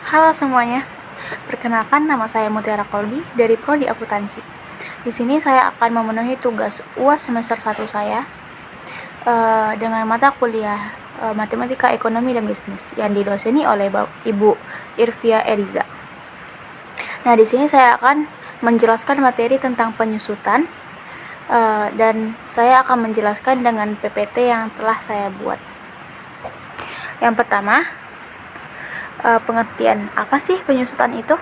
Halo semuanya, perkenalkan nama saya Mutiara Kolbi dari Prodi Akuntansi. Di sini saya akan memenuhi tugas UAS semester 1 saya dengan mata kuliah Matematika, Ekonomi, dan Bisnis yang didoseni oleh Ibu Irvia Eriza. Nah, di sini saya akan menjelaskan materi tentang penyusutan dan saya akan menjelaskan dengan PPT yang telah saya buat. Yang pertama, pengertian apa sih penyusutan itu?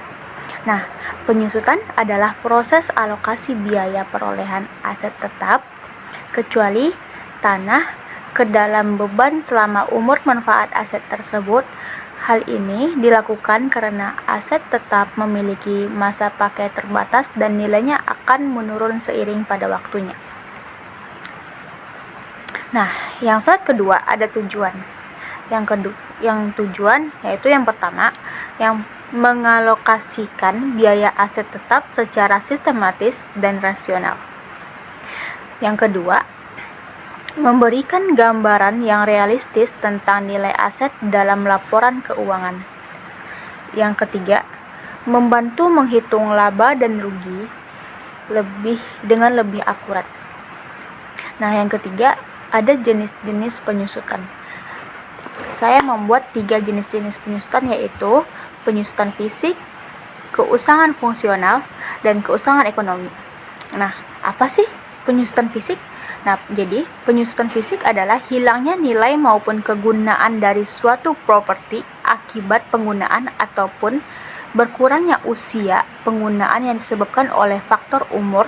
Nah, penyusutan adalah proses alokasi biaya perolehan aset tetap, kecuali tanah, ke dalam beban selama umur manfaat aset tersebut. Hal ini dilakukan karena aset tetap memiliki masa pakai terbatas dan nilainya akan menurun seiring pada waktunya. Nah, yang slide kedua ada tujuan. Yang tujuan yaitu yang pertama, yang mengalokasikan biaya aset tetap secara sistematis dan rasional. Yang kedua, memberikan gambaran yang realistis tentang nilai aset dalam laporan keuangan. Yang ketiga, membantu menghitung laba dan rugi dengan lebih akurat. Nah, yang ketiga, ada jenis-jenis penyusutan. Saya membuat 3 jenis-jenis penyusutan, yaitu penyusutan fisik, keusangan fungsional, dan keusangan ekonomi. Nah, apa sih penyusutan fisik? Nah, jadi penyusutan fisik adalah hilangnya nilai maupun kegunaan dari suatu properti akibat penggunaan ataupun berkurangnya usia penggunaan yang disebabkan oleh faktor umur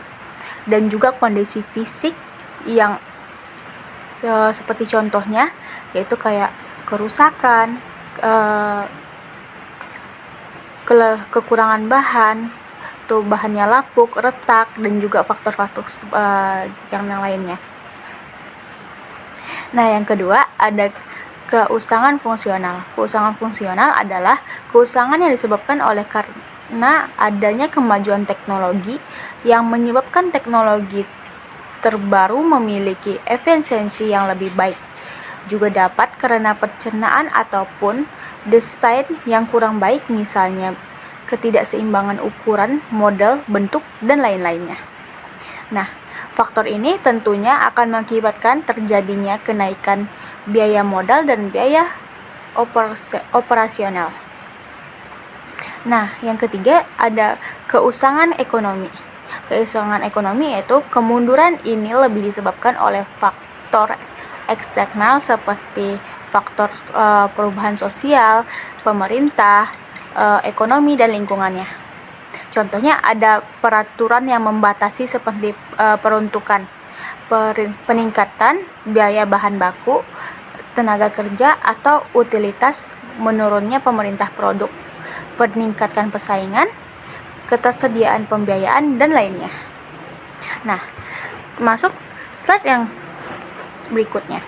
dan juga kondisi fisik yang seperti contohnya yaitu kayak kerusakan, kekurangan bahan, tuh bahannya lapuk, retak, dan juga faktor-faktor yang lainnya. Nah, yang kedua ada keusangan fungsional. Keusangan fungsional adalah keusangan yang disebabkan oleh karena adanya kemajuan teknologi yang menyebabkan teknologi terbaru memiliki efisiensi yang lebih baik. Juga dapat karena pencernaan ataupun desain yang kurang baik, misalnya ketidakseimbangan ukuran, model, bentuk, dan lain-lainnya. Nah, faktor ini tentunya akan mengakibatkan terjadinya kenaikan biaya modal dan biaya operasional. Nah, yang ketiga ada keusangan ekonomi. Keusangan ekonomi yaitu kemunduran ini lebih disebabkan oleh faktor eksternal seperti faktor perubahan sosial, pemerintah, ekonomi, dan lingkungannya. Contohnya ada peraturan yang membatasi seperti peruntukan, peningkatan biaya bahan baku, tenaga kerja, atau utilitas, menurunnya pemerintah produk, peningkatan persaingan, ketersediaan pembiayaan, dan lainnya. Nah, masuk slide yang berikutnya.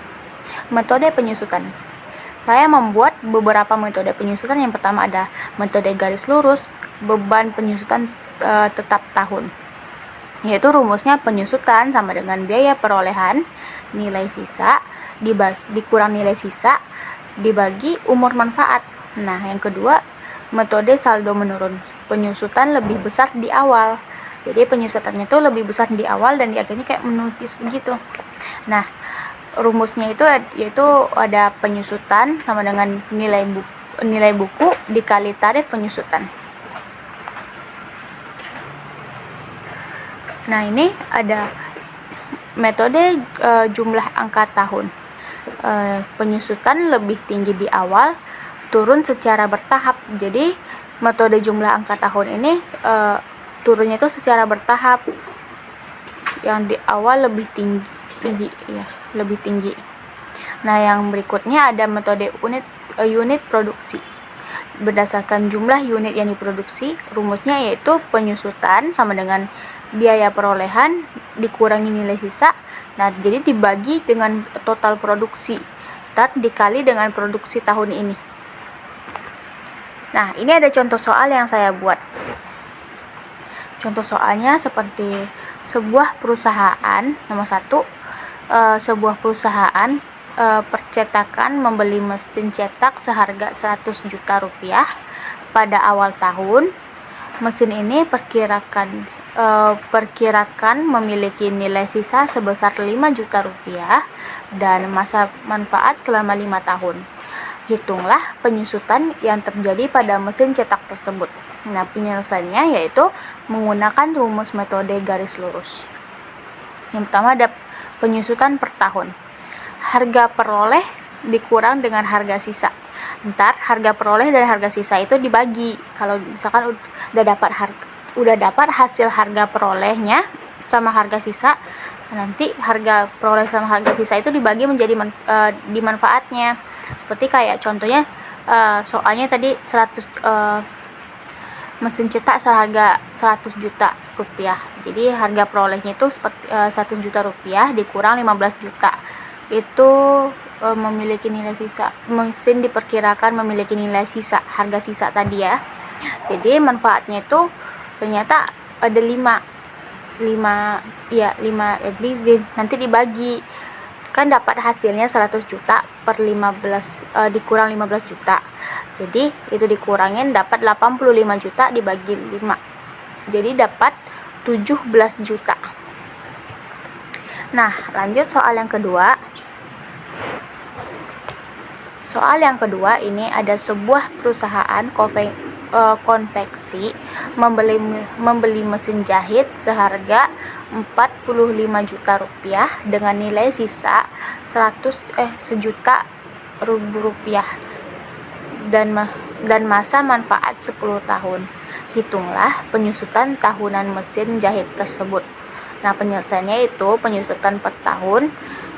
Metode penyusutan. Saya membuat beberapa metode penyusutan. Yang pertama ada metode garis lurus, beban penyusutan tetap tahun. Yaitu rumusnya penyusutan sama dengan biaya perolehan, nilai sisa, dikurang nilai sisa, dibagi umur manfaat. Nah, yang kedua, metode saldo menurun. Penyusutan lebih besar di awal. Jadi penyusutannya itu lebih besar di awal dan di akhirnya kayak menukis begitu. Nah, rumusnya itu yaitu ada penyusutan sama dengan nilai buku dikali tarif penyusutan. Nah, ini ada metode jumlah angka tahun. Penyusutan lebih tinggi di awal, turun secara bertahap. Jadi metode jumlah angka tahun ini turunnya itu secara bertahap. Yang di awal lebih tinggi ya, lebih tinggi. Nah, yang berikutnya ada metode unit produksi. Berdasarkan jumlah unit yang diproduksi, rumusnya yaitu penyusutan sama dengan biaya perolehan dikurangi nilai sisa. Nah, jadi dibagi dengan total produksi dan dikali dengan produksi tahun ini. Nah, ini ada contoh soal yang saya buat. Contoh soalnya seperti sebuah perusahaan, nomor 1, sebuah perusahaan percetakan membeli mesin cetak seharga 100 juta rupiah pada awal tahun. Mesin ini perkirakan memiliki nilai sisa sebesar 5 juta rupiah dan masa manfaat selama 5 tahun. Hitunglah penyusutan yang terjadi pada mesin cetak tersebut. Nah, penyelesaiannya yaitu menggunakan rumus metode garis lurus. Yang pertama ada penyusutan per tahun. Harga peroleh dikurang dengan harga sisa. Ntar harga peroleh dan harga sisa itu dibagi. Kalau misalkan udah dapat hasil harga perolehnya sama harga sisa, nanti harga peroleh sama harga sisa itu dibagi menjadi di manfaatnya. Seperti kayak contohnya soalnya tadi 100 mesin cetak seharga 100 juta rupiah. Jadi harga perolehnya itu 100 juta rupiah dikurang 15 juta. Itu memiliki nilai sisa. Mesin diperkirakan memiliki nilai sisa, harga sisa tadi ya. Jadi manfaatnya itu ternyata ada 5. Jadi nanti dibagi. Kan dapat hasilnya 100 juta per 15 dikurang 15 juta. Jadi itu dikurangin dapat 85 juta dibagi 5. Jadi dapat 17 juta. Nah, lanjut soal yang kedua. Soal yang kedua ini ada sebuah perusahaan konveksi membeli mesin jahit seharga 45 juta rupiah dengan nilai sisa sejuta rupiah dan masa manfaat 10 tahun. Hitunglah penyusutan tahunan mesin jahit tersebut. Nah, penyelesaiannya itu penyusutan per tahun.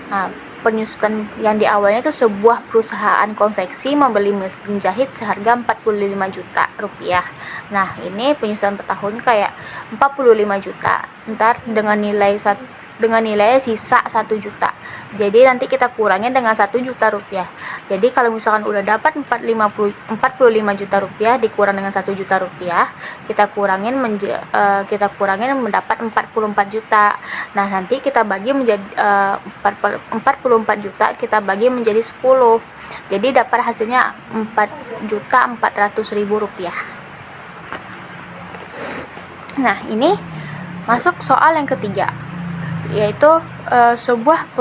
Nah, penyusutan yang di awalnya itu sebuah perusahaan konveksi membeli mesin jahit seharga 45 juta rupiah. Nah, ini penyusutan per tahun kayak 45 juta. Ntar dengan nilai sisa 1 juta. Jadi nanti kita kurangin dengan 1 juta rupiah. Jadi kalau misalkan udah dapat 45 juta rupiah dikurang dengan 1 juta rupiah, kita kurangin mendapat 44 juta. Nah, nanti kita bagi menjadi 44 juta kita bagi menjadi 10. Jadi dapat hasilnya 4.400.000 rupiah. Nah, ini masuk soal yang ketiga, yaitu sebuah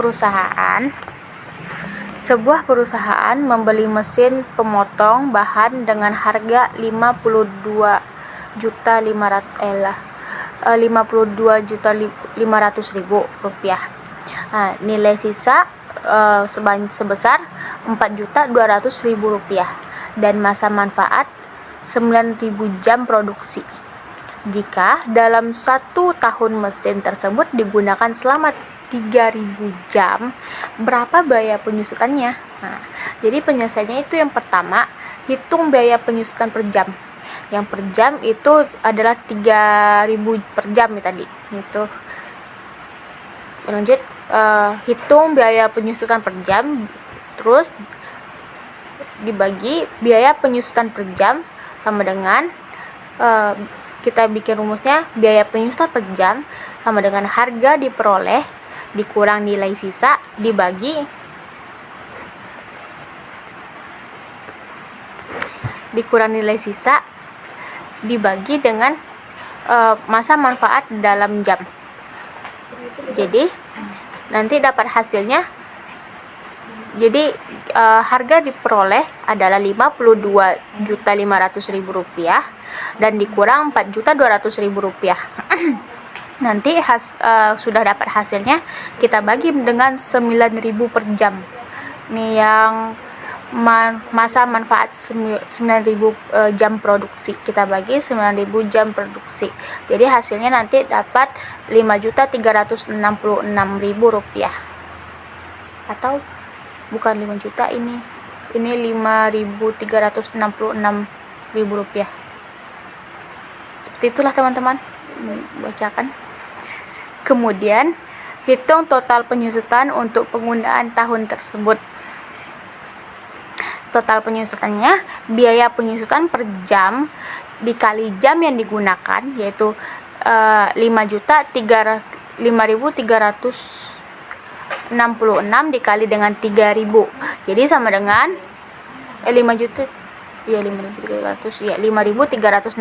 perusahaan membeli mesin pemotong bahan dengan harga 52.500.000 rupiah. Nah, nilai sisa sebesar 4.200.000 rupiah dan masa manfaat 9.000 jam produksi. Jika dalam 1 tahun mesin tersebut digunakan selama 3.000 jam, berapa biaya penyusutannya? Nah, jadi penyelesaiannya itu yang pertama, hitung biaya penyusutan per jam. Yang per jam itu adalah 3.000 per jam ya tadi. Itu. Lanjut, hitung biaya penyusutan per jam, terus dibagi biaya penyusutan per jam sama dengan kita bikin rumusnya, biaya penyusutan per jam sama dengan harga diperoleh dikurang nilai sisa dibagi dengan masa manfaat dalam jam. Jadi nanti dapat hasilnya, jadi harga diperoleh adalah 52.500.000 rupiah dan dikurang 4.200.000 rupiah. Nanti sudah dapat hasilnya, kita bagi dengan 9.000 per jam. Ini yang masa manfaat 9.000 jam produksi. Kita bagi 9.000 jam produksi. Jadi hasilnya nanti dapat 5.366.000 rupiah. Atau bukan 5 juta ini 5.366.000 rupiah. Seperti itulah teman-teman, bacakan. Kemudian hitung total penyusutan untuk penggunaan tahun tersebut. Total penyusutannya, biaya penyusutan per jam dikali jam yang digunakan, yaitu 5.366 dikali dengan 3.000. Jadi sama dengan 5 juta Iya 5.300, ya 5.366.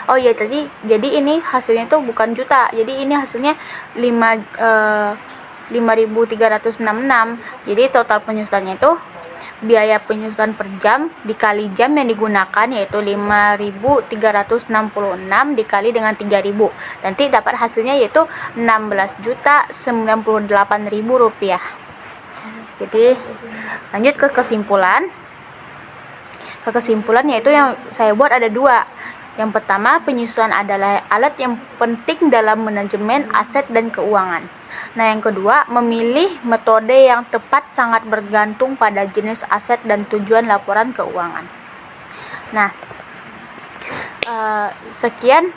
Oh iya tadi, jadi ini hasilnya tuh bukan juta, jadi ini hasilnya 5.366. Jadi total penyusutannya itu biaya penyusutan per jam dikali jam yang digunakan, yaitu 5.366 dikali dengan 3.000. Nanti dapat hasilnya yaitu 16.098.000 rupiah. Jadi lanjut ke kesimpulan. Kesimpulan yaitu yang saya buat ada dua. Yang pertama, penyusutan adalah alat yang penting dalam manajemen aset dan keuangan. Nah, yang kedua, memilih metode yang tepat sangat bergantung pada jenis aset dan tujuan laporan keuangan. Nah, sekian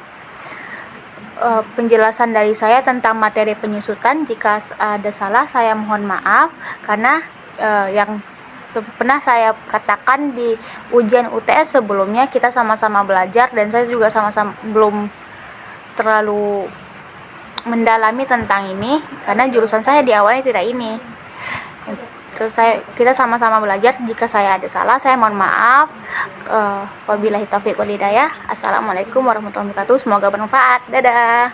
penjelasan dari saya tentang materi penyusutan. Jika ada salah, saya mohon maaf, karena yang pernah saya katakan di ujian UTS sebelumnya, kita sama-sama belajar dan saya juga sama-sama belum terlalu mendalami tentang ini karena jurusan saya di awalnya tidak ini. Terus kita sama-sama belajar. Jika saya ada salah, saya mohon maaf. Wabillahi taufiq wal hidayah. Assalamualaikum warahmatullahi wabarakatuh. Semoga bermanfaat. Dadah.